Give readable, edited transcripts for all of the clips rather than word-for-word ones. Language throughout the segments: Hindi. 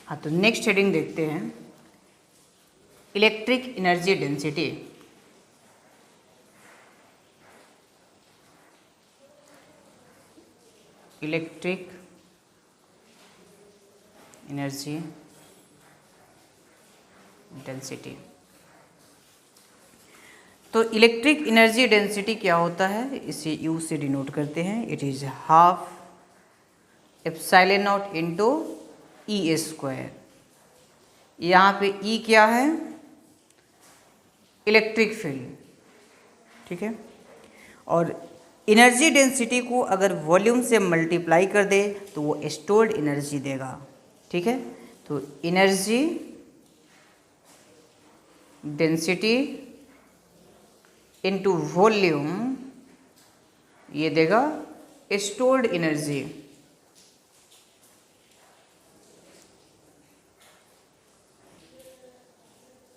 हाँ, तो नेक्स्ट हेडिंग देखते हैं, electric energy density. Electric energy density. तो इलेक्ट्रिक एनर्जी डेंसिटी क्या होता है, इसे U से डिनोट करते हैं। It is half epsilon not into E square. यहाँ पे E क्या है, इलेक्ट्रिक फील्ड, ठीक है। और एनर्जी डेंसिटी को अगर वॉल्यूम से मल्टीप्लाई कर दे तो वो स्टोर्ड एनर्जी देगा, ठीक है। तो एनर्जी डेंसिटी इनटू वॉल्यूम ये देगा स्टोर्ड एनर्जी।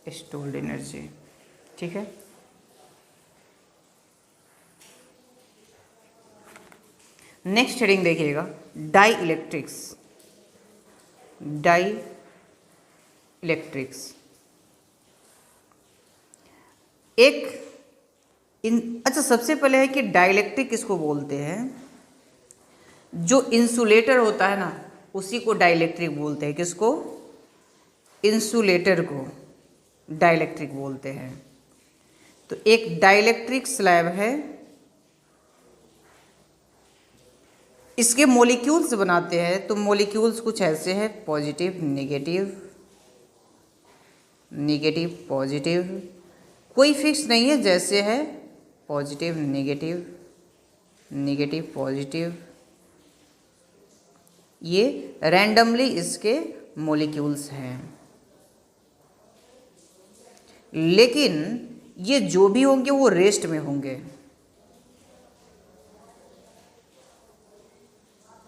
स्टोर्ड एनर्जी, ठीक है। नेक्स्ट हेडिंग देखिएगा, डाई इलेक्ट्रिक्स। डाई इलेक्ट्रिक्स अच्छा, सबसे पहले है कि डाइलेक्ट्रिक किसको बोलते हैं, जो इंसुलेटर होता है ना उसी को डाइलेक्ट्रिक बोलते हैं। किसको, इंसुलेटर को डाइलेक्ट्रिक बोलते हैं। तो एक डाइलेक्ट्रिक स्लैब है, इसके मॉलिक्यूल्स बनाते हैं। तो मॉलिक्यूल्स कुछ ऐसे हैं, पॉजिटिव नेगेटिव, नेगेटिव पॉजिटिव, कोई फिक्स नहीं है, जैसे है पॉजिटिव नेगेटिव, नेगेटिव पॉजिटिव, ये रैंडमली इसके मॉलिक्यूल्स हैं। लेकिन ये जो भी होंगे वो रेस्ट में होंगे,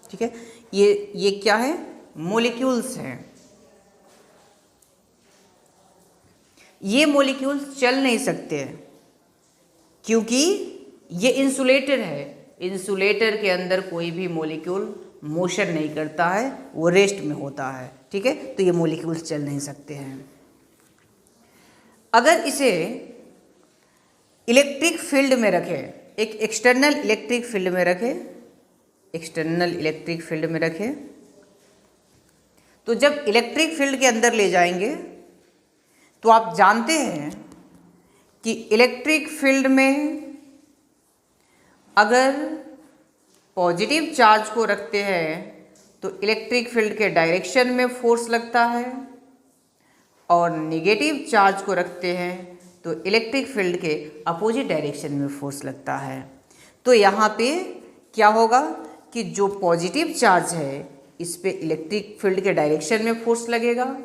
ठीक है। ये क्या है, मॉलिक्यूल्स हैं। ये मॉलिक्यूल्स चल नहीं सकते हैं क्योंकि ये इंसुलेटर है। इंसुलेटर के अंदर कोई भी मॉलिक्यूल मोशन नहीं करता है, वो रेस्ट में होता है, ठीक है। तो ये मॉलिक्यूल्स चल नहीं सकते हैं। अगर इसे इलेक्ट्रिक फील्ड में रखें, एक एक्सटर्नल इलेक्ट्रिक फील्ड में रखें, एक्सटर्नल इलेक्ट्रिक फील्ड में रखें, तो जब इलेक्ट्रिक फील्ड के अंदर ले जाएंगे तो आप जानते हैं कि इलेक्ट्रिक फील्ड में अगर पॉजिटिव चार्ज को रखते हैं तो इलेक्ट्रिक फील्ड के डायरेक्शन में फोर्स लगता है, और नेगेटिव चार्ज को रखते हैं तो इलेक्ट्रिक फील्ड के अपोजिट डायरेक्शन में फोर्स लगता है। तो यहाँ पे क्या होगा कि जो पॉजिटिव चार्ज है इस पे इलेक्ट्रिक फील्ड के डायरेक्शन में फोर्स लगेगा,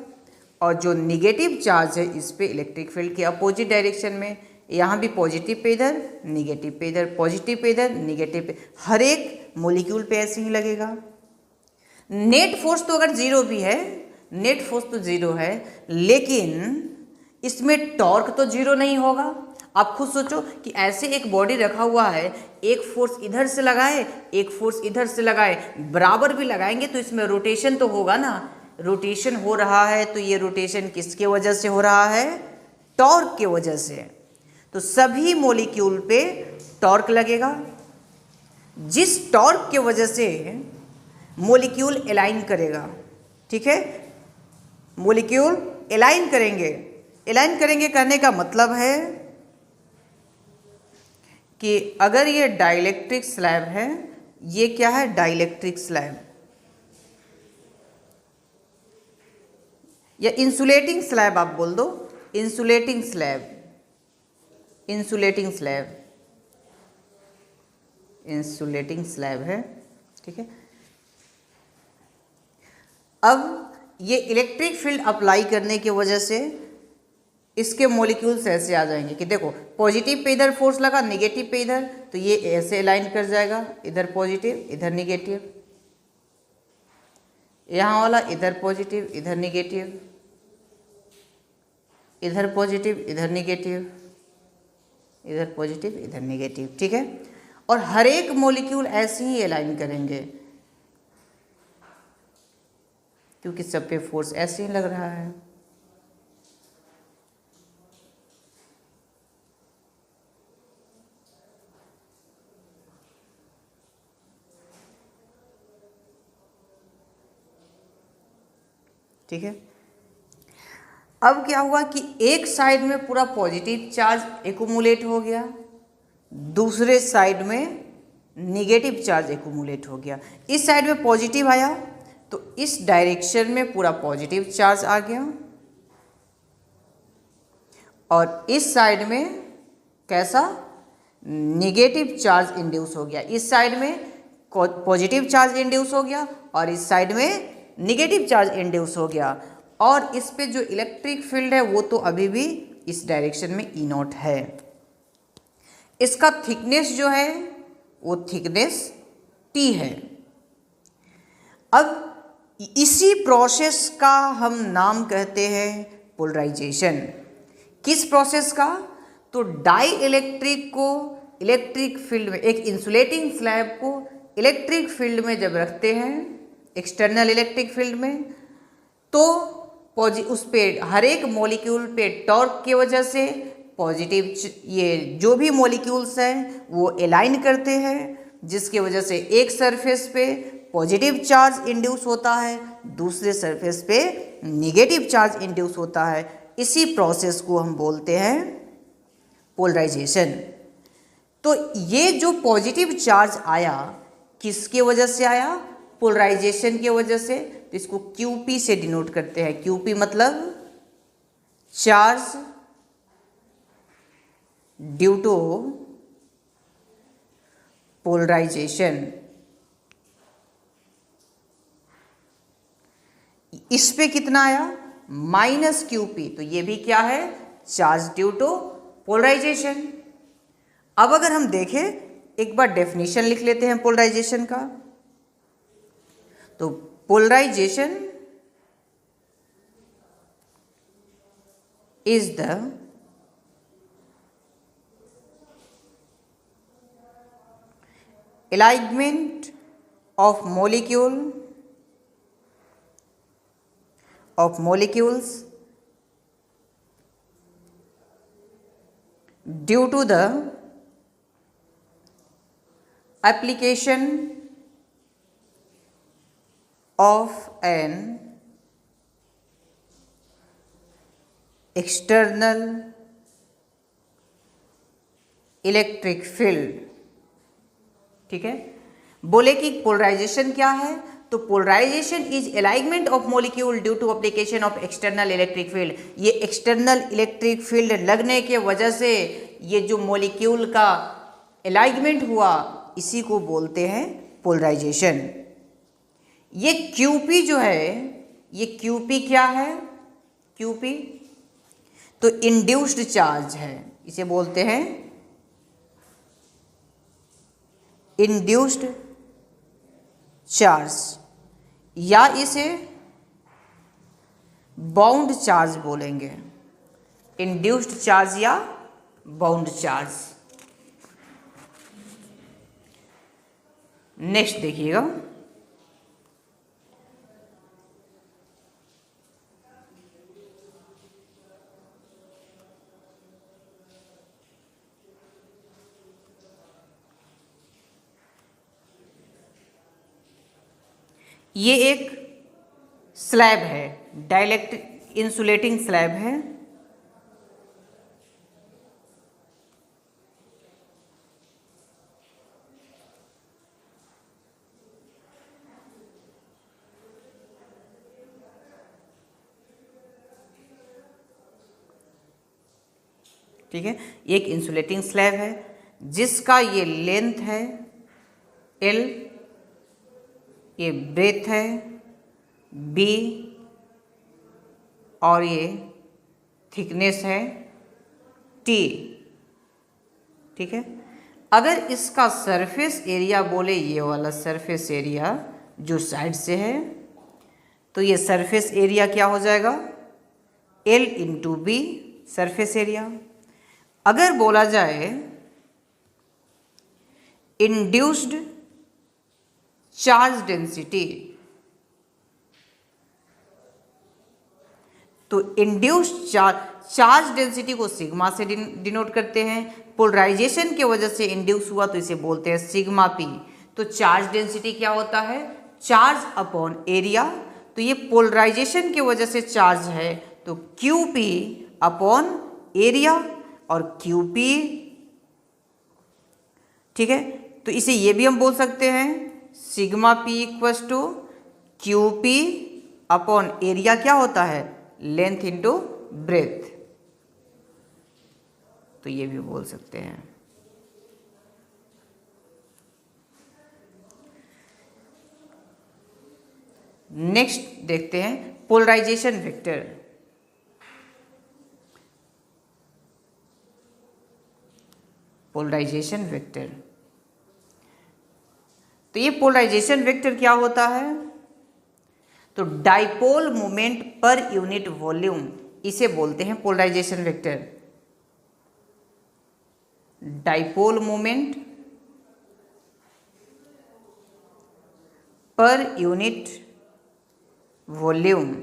और जो नेगेटिव चार्ज है इस पे इलेक्ट्रिक फील्ड के अपोजिट डायरेक्शन में। यहाँ भी पॉजिटिव पे इधर, नेगेटिव पे इधर, पॉजिटिव पे इधर, नेगेटिव पे, हर एक मॉलिक्यूल पे ऐसे ही लगेगा। नेट फोर्स तो अगर जीरो भी है, नेट फोर्स तो जीरो है, लेकिन इसमें टॉर्क तो जीरो नहीं होगा। आप खुद सोचो कि ऐसे एक बॉडी रखा हुआ है, एक फोर्स इधर से लगाए, एक फोर्स इधर से लगाए, बराबर भी लगाएंगे तो इसमें रोटेशन तो होगा ना। रोटेशन हो रहा है तो ये रोटेशन किसके वजह से हो रहा है, टॉर्क के वजह से। तो सभी मॉलिक्यूल पे टॉर्क लगेगा, जिस टॉर्क के वजह से मॉलिक्यूल अलाइन करेगा, ठीक है। मॉलिक्यूल अलाइन करेंगे, अलाइन करेंगे कहने का मतलब है कि अगर ये डाइलेक्ट्रिक स्लैब है, ये क्या है, डाइलेक्ट्रिक स्लैब या इंसुलेटिंग स्लैब आप बोल दो, insulating slab, insulating slab, insulating slab है, ठीक है। अब ये इलेक्ट्रिक फील्ड अप्लाई करने की वजह से इसके मॉलिक्यूल्स ऐसे आ जाएंगे कि देखो पॉजिटिव पे इधर फोर्स लगा, नेगेटिव पे इधर, तो ये ऐसे अलाइन कर जाएगा, इधर पॉजिटिव इधर नेगेटिव, यहाँ वाला इधर पॉजिटिव इधर नेगेटिव, इधर पॉजिटिव इधर नेगेटिव, इधर पॉजिटिव इधर नेगेटिव, ठीक है। और हर एक मॉलिक्यूल ऐसे ही अलाइन करेंगे। क्योंकि सब पे फोर्स ऐसे ही लग रहा है। ठीक है, अब क्या हुआ कि एक साइड में पूरा पॉजिटिव चार्ज एक्यूमुलेट हो गया, दूसरे साइड में निगेटिव चार्ज एक्यूमुलेट हो गया। इस साइड में पॉजिटिव आया तो इस डायरेक्शन में पूरा पॉजिटिव चार्ज आ गया, और इस साइड में कैसा निगेटिव चार्ज इंड्यूस हो गया। इस साइड में पॉजिटिव चार्ज इंड्यूस हो गया और इस साइड में निगेटिव चार्ज इंड्यूस हो गया, और इस पे जो इलेक्ट्रिक फील्ड है वो तो अभी भी इस डायरेक्शन में ई नॉट है। इसका थिकनेस जो है वो थिकनेस टी है। अब इसी प्रोसेस का हम नाम कहते हैं पोलराइजेशन। किस प्रोसेस का? तो डाई इलेक्ट्रिक को इलेक्ट्रिक फील्ड में, एक इंसुलेटिंग स्लैब को इलेक्ट्रिक फील्ड में जब रखते हैं, एक्सटर्नल इलेक्ट्रिक फील्ड में, तो उस पे हर एक मॉलिक्यूल पे टॉर्क की वजह से पॉजिटिव, ये जो भी मॉलिक्यूल्स हैं वो अलाइन करते हैं, जिसकी वजह से एक सरफेस पे पॉजिटिव चार्ज इंड्यूस होता है, दूसरे सरफेस पे निगेटिव चार्ज इंड्यूस होता है। इसी प्रोसेस को हम बोलते हैं पोलराइजेशन। तो ये जो पॉजिटिव चार्ज आया किसके वजह से आया? पोलराइजेशन की वजह से। तो इसको QP से डिनोट करते हैं। QP मतलब चार्ज ड्यू टू पोलराइजेशन। इस पे कितना आया? -QP। तो ये भी क्या है? Charge due to polarization. अब अगर हम देखें, एक बार डेफिनेशन लिख लेते हैं पोलराइजेशन का। तो polarization is the alignment of molecules due to the application of an external electric field। ठीक है, बोले कि पोलराइजेशन क्या है? तो polarization is alignment of molecule due to application of external electric field. ये एक्सटर्नल इलेक्ट्रिक फील्ड लगने के वजह से ये जो मॉलिक्यूल का अलाइनमेंट हुआ, इसी को बोलते हैं पोलराइजेशन। ये QP जो है, ये QP क्या है? QP तो इंड्यूस्ड चार्ज है, इसे बोलते हैं इंड्यूस्ड चार्ज, या इसे बाउंड चार्ज बोलेंगे। इंड्यूस्ड चार्ज या बाउंड चार्ज। नेक्स्ट देखिएगा, ये एक स्लैब है, डाइलेक्ट्रिक इंसुलेटिंग स्लैब है। ठीक है, एक इंसुलेटिंग स्लैब है जिसका ये लेंथ है L, ये ब्रेथ है B, और ये थिकनेस है T। ठीक है, अगर इसका सरफेस एरिया बोले, ये वाला सरफेस एरिया जो साइड से है, तो ये सरफेस एरिया क्या हो जाएगा? L into B surface area. अगर बोला जाए इंड्यूस्ड चार्ज डेंसिटी, तो इंड्यूस्ड चार्ज डेंसिटी को सिग्मा से डिनोट करते हैं। पोलराइजेशन की वजह से इंड्यूस हुआ तो इसे बोलते हैं सिग्मा पी। तो चार्ज डेंसिटी क्या होता है? Charge upon area. तो ये पोलराइजेशन की वजह से चार्ज है, तो क्यू पी अपॉन एरिया और क्यू पी, ठीक है। तो इसे ये भी हम बोल सकते हैं sigma p equals to q p upon area क्या होता है? Length into breadth. तो ये भी बोल सकते हैं। नेक्स्ट देखते हैं पोलराइजेशन वेक्टर। पोलराइजेशन वेक्टर, तो ये पोलराइजेशन वेक्टर क्या होता है? तो dipole moment per unit volume, इसे बोलते हैं polarization vector. Dipole moment per unit volume,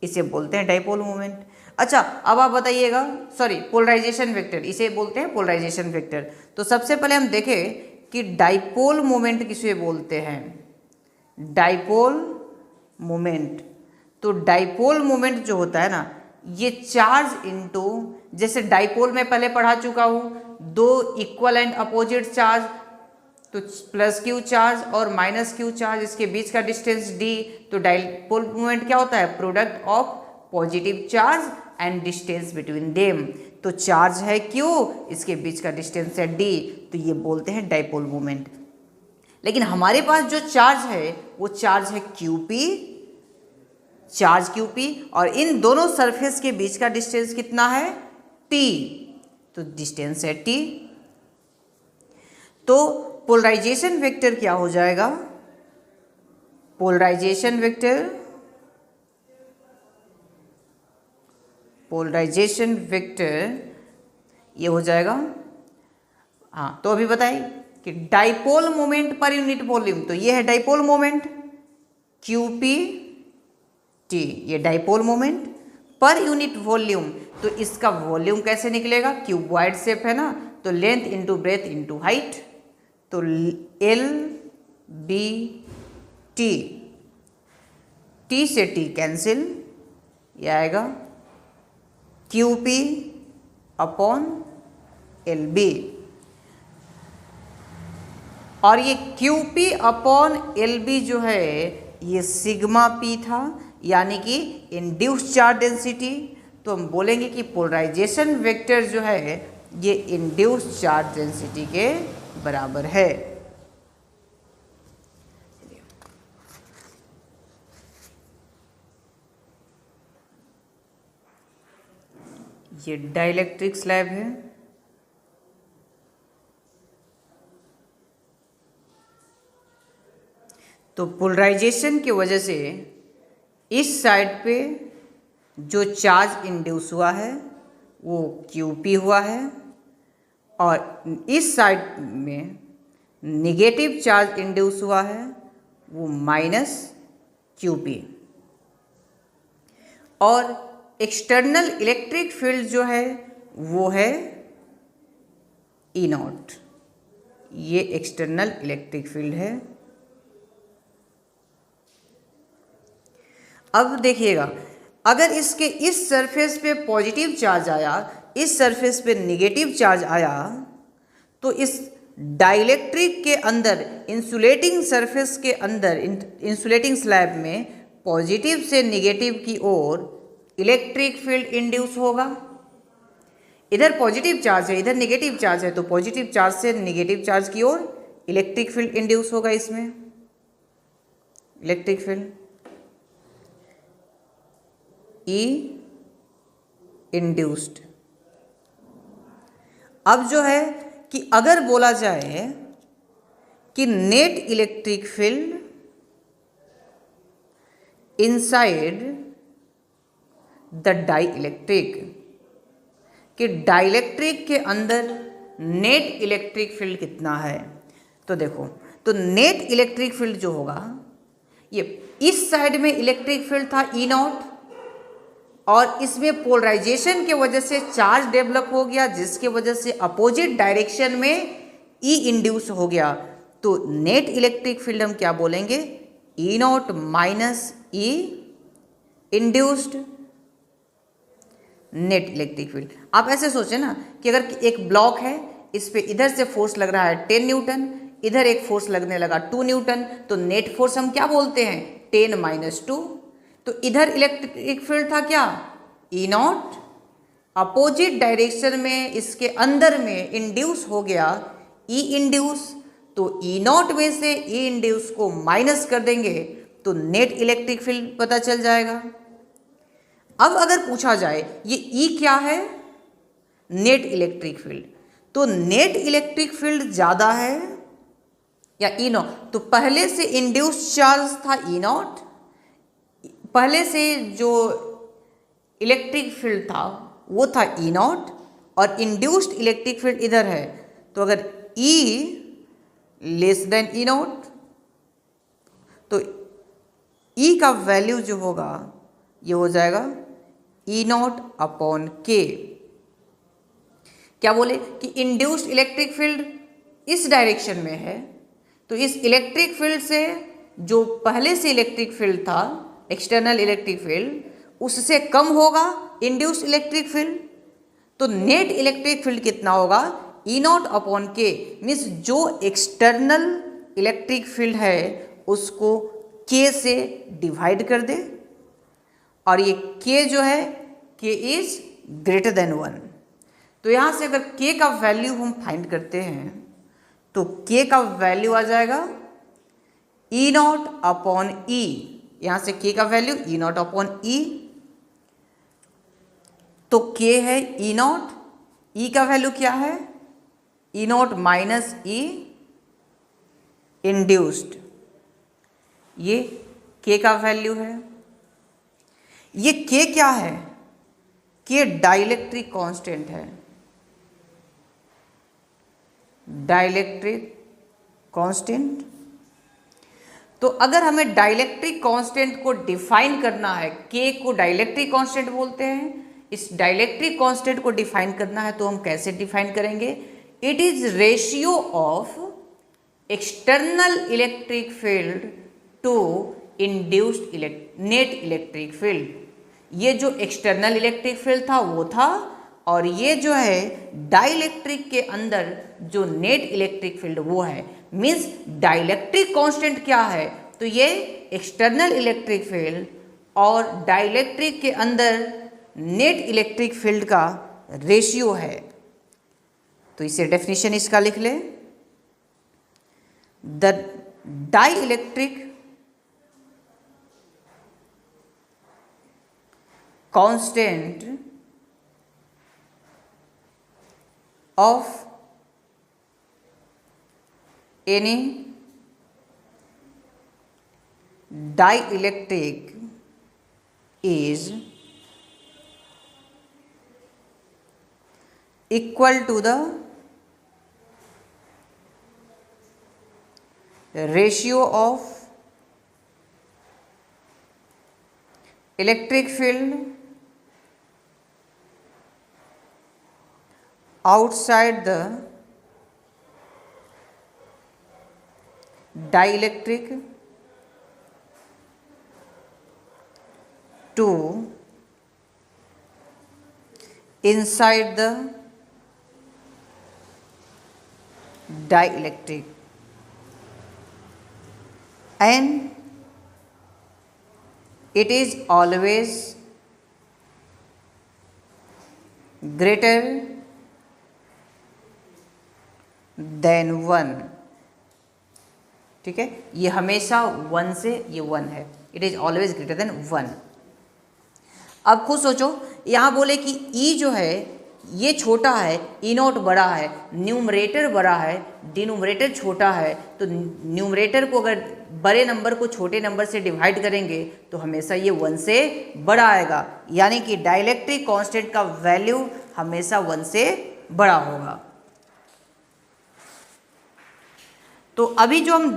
इसे बोलते हैं डाइपोल मोमेंट। अच्छा, अब आप बताइएगा, सॉरी पोलराइजेशन वेक्टर, इसे बोलते हैं पोलराइजेशन वेक्टर। तो सबसे पहले हम देखें कि डाइपोल मोमेंट किसे बोलते हैं? डाइपोल मोमेंट, तो डाइपोल मोमेंट जो होता है ना, ये चार्ज इनटू, जैसे डाइपोल में पहले पढ़ा चुका हूँ, दो इक्वल एंड अपोजिट चार्ज, तो प्लस क्यू चार्ज और माइनस क्यू चार्ज, इसके बीच का डिस्टेंस डी। तो डाइपोल मोमेंट क्या होता है? Product of positive charge and distance between them. तो चार्ज है क्यू, इसके बीच का डिस्टेंस है डी, तो ये बोलते हैं डाइपोल मोमेंट। लेकिन हमारे पास जो चार्ज है वो चार्ज है क्यूपी, चार्ज क्यूपी, और इन दोनों सरफेस के बीच का डिस्टेंस कितना है? टी, तो डिस्टेंस है टी। तो पोलराइजेशन वेक्टर क्या हो जाएगा? पोलराइजेशन वेक्टर, पोलराइजेशन वेक्टर ये हो जाएगा, हाँ तो अभी बताइए कि dipole moment per unit volume, तो ये है डाइपोल मोमेंट क्यूपी टी, ये dipole moment per unit volume. तो इसका वॉल्यूम कैसे निकलेगा? क्यूबॉइड शेप है ना, तो length into breadth into height, तो एल बी टी, टी से टी कैंसिल, ये आएगा q p upon l b. और ये q p upon l b जो है ये सिग्मा पी था, यानी कि इंड्यूस्ड चार्ज डेंसिटी। तो हम बोलेंगे कि पोलराइजेशन वेक्टर जो है ये इंड्यूस्ड चार्ज डेंसिटी के बराबर है। ये डाइलेक्ट्रिक स्लैब है, तो पोलराइजेशन की वजह से इस साइड पे जो चार्ज इंड्यूस हुआ है वो क्यूपी हुआ है, और इस साइड में निगेटिव चार्ज इंड्यूस हुआ है वो माइनस क्यूपी। और एक्सटर्नल इलेक्ट्रिक फील्ड जो है वो है ई नॉट, ये एक्सटर्नल इलेक्ट्रिक फील्ड है। अब देखिएगा, अगर इसके इस सरफेस पे पॉजिटिव चार्ज आया, इस सरफेस पे निगेटिव चार्ज आया, तो इस डाइलेक्ट्रिक के अंदर, इंसुलेटिंग सरफेस के अंदर, इंसुलेटिंग स्लैब में पॉजिटिव से निगेटिव की ओर इलेक्ट्रिक फील्ड इंड्यूस होगा। इधर पॉजिटिव चार्ज है, इधर निगेटिव चार्ज है, तो पॉजिटिव चार्ज से निगेटिव चार्ज की ओर इलेक्ट्रिक फील्ड इंड्यूस होगा। इसमें इलेक्ट्रिक फील्ड ई इंड्यूस्ड। अब जो है कि अगर बोला जाए कि net electric field inside the dielectric, कि डाइलेक्ट्रिक के अंदर नेट इलेक्ट्रिक फील्ड कितना है, तो देखो, तो नेट इलेक्ट्रिक फील्ड जो होगा, ये इस साइड में इलेक्ट्रिक फील्ड था ई नॉट, और इसमें पोलराइजेशन के वजह से चार्ज डेवलप हो गया, जिसके वजह से अपोजिट डायरेक्शन में ई इंड्यूस हो गया। तो नेट इलेक्ट्रिक फील्ड हम क्या बोलेंगे, E naught minus E induced net electric field. आप ऐसे सोचें ना कि अगर एक ब्लॉक है, इस पे इधर से फोर्स लग रहा है 10 न्यूटन, इधर एक फोर्स लगने लगा 2 न्यूटन, तो नेट फोर्स हम क्या बोलते हैं, 10 माइनस 2। तो इधर इलेक्ट्रिक फील्ड था क्या, ई नॉट, अपोजिट डायरेक्शन में इसके अंदर में इंड्यूस हो गया ई इंड्यूस, तो ई नॉट में से ई इंड्यूस को माइनस कर देंगे तो नेट इलेक्ट्रिक फील्ड पता चल जाएगा। अब अगर पूछा जाए ये ई क्या है, नेट इलेक्ट्रिक फील्ड, तो नेट इलेक्ट्रिक फील्ड ज़्यादा है या ई नॉट, तो पहले से इंड्यूस चार्ज था ई नॉट, पहले से जो इलेक्ट्रिक फील्ड था वो था ई नॉट, और इंड्यूस्ड इलेक्ट्रिक फील्ड इधर है, तो अगर ई लेस देन ई नॉट तो ई का वैल्यू जो होगा ये हो जाएगा ई नॉट अपॉन के। क्या बोले कि इंड्यूस्ड इलेक्ट्रिक फील्ड इस डायरेक्शन में है, तो इस इलेक्ट्रिक फील्ड से जो पहले से इलेक्ट्रिक फील्ड था, एक्सटर्नल इलेक्ट्रिक फील्ड, उससे कम होगा इंड्यूस्ड इलेक्ट्रिक फील्ड, तो नेट इलेक्ट्रिक फील्ड कितना होगा, ई नॉट अपॉन के। मीन्स जो एक्सटर्नल इलेक्ट्रिक फील्ड है उसको के से डिवाइड कर दे, और ये के जो है के इज ग्रेटर देन 1। तो यहाँ से अगर के का वैल्यू हम फाइंड करते हैं तो के का वैल्यू आ जाएगा ई नॉट अपॉन ई, यहाँ से के का वैल्यू ई नॉट अपॉन ई, तो के है ई नॉट, ई का वैल्यू क्या है, ई नॉट माइनस ई इंड्यूस्ड, ये के का वैल्यू है। ये के क्या है, के डाइलेक्ट्रिक कांस्टेंट है, डाइलेक्ट्रिक कांस्टेंट। तो अगर हमें डाइलेक्ट्रिक कांस्टेंट को डिफाइन करना है, के को डाइलेक्ट्रिक कांस्टेंट बोलते हैं, इस डाइलेक्ट्रिक कांस्टेंट को डिफाइन करना है तो हम कैसे डिफाइन करेंगे, it is ratio of external electric field to induced net electric field. ये जो एक्सटर्नल इलेक्ट्रिक फील्ड था वो था, और ये जो है डाइलेक्ट्रिक के अंदर जो नेट इलेक्ट्रिक फील्ड वो है। मीन्स डाइलेक्ट्रिक कांस्टेंट क्या है, तो ये एक्सटर्नल इलेक्ट्रिक फील्ड और डाइलेक्ट्रिक के अंदर नेट इलेक्ट्रिक फील्ड का रेशियो है। तो इसे डेफिनेशन इसका लिख ले, the dielectric constant of any dielectric is equal to the ratio of electric field outside the dielectric to inside the dielectric, and it is always greater than 1। ठीक है, ये हमेशा 1 से, ये 1 है, it is always greater than 1। अब खुद सोचो, यहाँ बोले कि ई जो है ये छोटा है, ई नॉट बड़ा है, न्यूमरेटर बड़ा है, डिनोमिनेटर छोटा है, तो न्यूमरेटर को अगर बड़े नंबर को छोटे नंबर से डिवाइड करेंगे तो हमेशा ये 1 से बड़ा आएगा, यानी कि डाइलेक्ट्रिक कांस्टेंट का वैल्यू हमेशा 1 से बड़ा होगा। तो अभी जो हम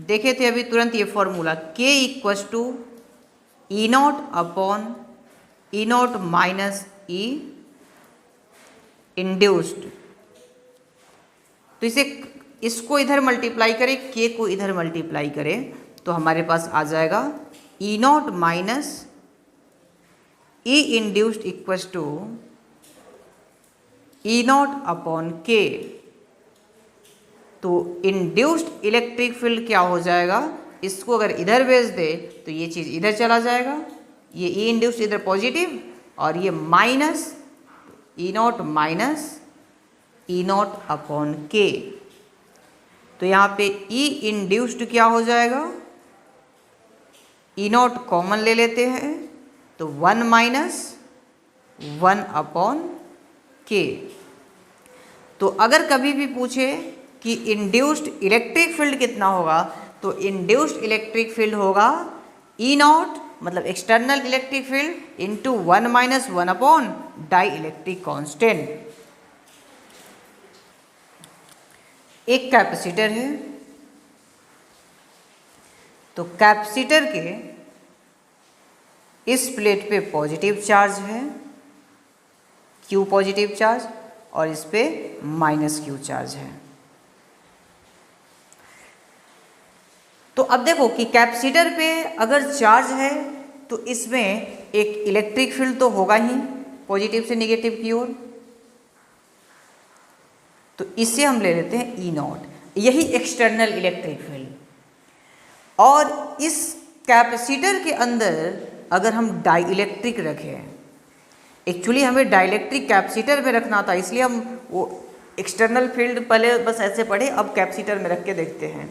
देखे थे अभी तुरंत ये formula, K equals to E naught upon E naught minus E induced. तो इसको इधर मल्टीप्लाई करें, के को इधर मल्टीप्लाई करें तो हमारे पास आ जाएगा E naught minus E induced equals to E naught upon K. तो इंड्यूस्ड इलेक्ट्रिक फील्ड क्या हो जाएगा, इसको अगर इधर भेज दे तो ये चीज़ इधर चला जाएगा, ये ई इंड्यूस्ड इधर पॉजिटिव और ये माइनस ई नॉट माइनस ई नॉट अपॉन के। तो यहाँ पे ई इंड्यूस्ड क्या हो जाएगा, ई नॉट कॉमन ले लेते हैं तो 1 माइनस 1 अपॉन के। तो अगर कभी भी पूछे कि इंड्यूस्ड इलेक्ट्रिक फील्ड कितना होगा तो इंड्यूस्ड इलेक्ट्रिक फील्ड होगा ई नॉट मतलब external electric field into 1 minus 1 upon dielectric constant. एक कैपेसिटर है, तो कैपेसिटर के इस प्लेट पे पॉजिटिव चार्ज है Q पॉजिटिव चार्ज और इस पे माइनस Q चार्ज है। तो अब देखो कि कैपेसिटर पे अगर चार्ज है तो इसमें एक इलेक्ट्रिक फील्ड तो होगा ही पॉजिटिव से नेगेटिव की ओर, तो इसे हम ले लेते हैं ई नॉट, यही एक्सटर्नल इलेक्ट्रिक फील्ड। और इस कैपेसिटर के अंदर अगर हम डाई इलेक्ट्रिक रखें, एक्चुअली हमें डाइलेक्ट्रिक कैपेसिटर में रखना था इसलिए हम वो एक्सटर्नल फील्ड पहले बस ऐसे पढ़े, अब कैपेसिटर में रख के देखते हैं।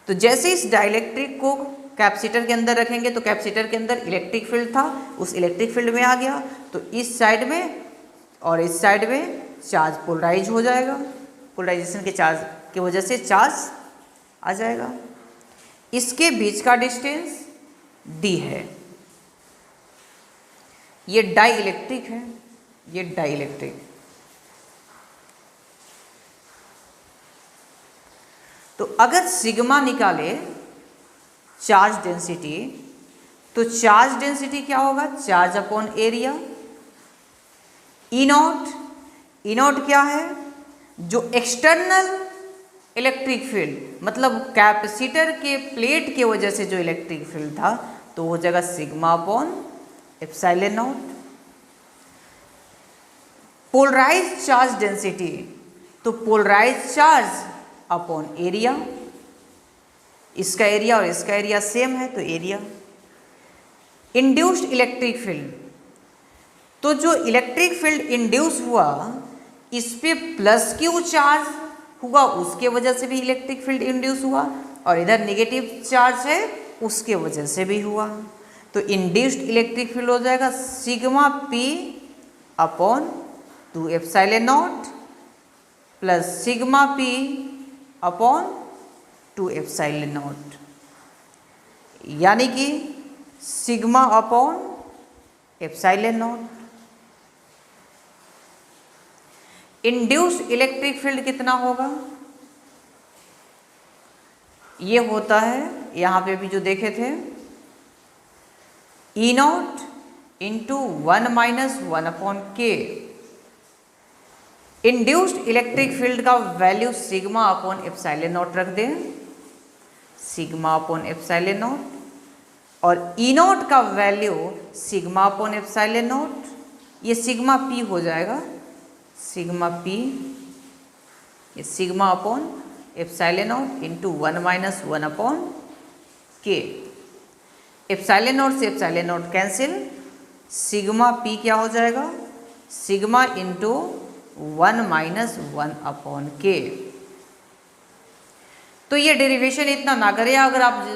तो जैसे इस डाइलेक्ट्रिक को कैपेसिटर के अंदर रखेंगे तो कैपेसिटर के अंदर इलेक्ट्रिक फील्ड था, उस इलेक्ट्रिक फील्ड में आ गया तो इस साइड में और इस साइड में चार्ज पोलराइज हो जाएगा, पोलराइजेशन के चार्ज की वजह से चार्ज आ जाएगा। इसके बीच का डिस्टेंस d है, ये डाई इलेक्ट्रिक है, ये डाई इलेक्ट्रिक। तो अगर सिग्मा निकाले चार्ज डेंसिटी तो चार्ज डेंसिटी क्या होगा, charge upon area. E not क्या है, जो एक्सटर्नल इलेक्ट्रिक फील्ड मतलब कैपेसिटर के प्लेट के वजह से जो इलेक्ट्रिक फील्ड था तो वो जगह sigma upon epsilon not. Polarize charge density तो पोलराइज चार्ज अपॉन एरिया, इसका एरिया और इसका एरिया सेम है तो एरिया। इंड्यूस्ड इलेक्ट्रिक फील्ड तो जो इलेक्ट्रिक फील्ड इंड्यूस हुआ इस पे प्लस क्यू चार्ज हुआ, उसके वजह से भी इलेक्ट्रिक फील्ड इंड्यूस हुआ, और इधर नेगेटिव चार्ज है उसके वजह से भी हुआ। तो इंड्यूस्ड इलेक्ट्रिक फील्ड हो जाएगा sigma P upon 2 epsilon not plus sigma P upon 2 epsilon not, यानी कि sigma upon epsilon not. Induced electric field कितना होगा, ये होता है यहाँ पे भी जो देखे थे ई नॉट इंटू 1 माइनस 1 अपॉन के। इंड्यूस्ड इलेक्ट्रिक फील्ड का value sigma upon epsilon not रख दें, सिग्मा अपॉन एप्सिलॉन नॉट, और ई नॉट का value sigma upon epsilon not, ये सिग्मा पी हो जाएगा, सिग्मा पी ये sigma upon epsilon not into 1 minus 1 upon के। एप्सिलॉन नॉट से epsilon not cancel, sigma P क्या हो जाएगा, sigma into 1 minus 1 upon K. तो ये डेरिवेशन इतना ना करें, अगर आप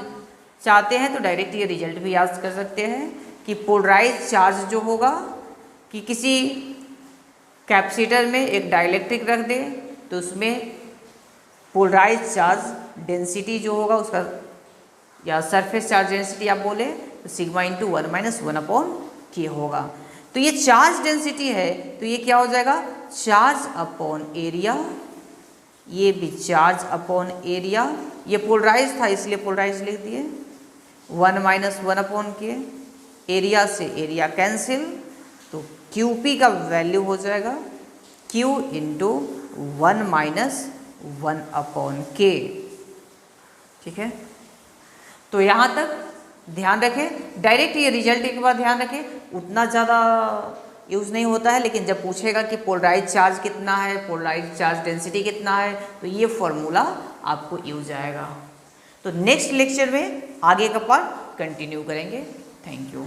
चाहते हैं तो डायरेक्ट ये रिजल्ट भी याद कर सकते हैं कि पोलराइज चार्ज जो होगा कि किसी कैपेसिटर में एक डाइलेक्ट्रिक रख दे तो उसमें पोलराइज चार्ज डेंसिटी जो होगा उसका, या सरफेस चार्ज डेंसिटी आप बोले तो सिग्मा इंटू 1 माइनस 1 अपॉन के होगा। तो ये चार्ज डेंसिटी है तो ये क्या हो जाएगा, चार्ज अपॉन एरिया, ये भी चार्ज अपॉन एरिया, ये पोलराइज था इसलिए पोलराइज लिख दिए 1 माइनस 1 अपॉन के, एरिया से एरिया कैंसिल, तो QP का वैल्यू हो जाएगा Q इंटू 1 माइनस 1/K। ठीक है, तो यहाँ तक ध्यान रखें। डायरेक्ट ये रिजल्ट के बाद ध्यान रखें, उतना ज़्यादा यूज़ नहीं होता है, लेकिन जब पूछेगा कि पोलराइज चार्ज कितना है, पोलराइज चार्ज डेंसिटी कितना है, तो ये फॉर्मूला आपको यूज आएगा। तो नेक्स्ट लेक्चर में आगे का पार्ट कंटिन्यू करेंगे। Thank you.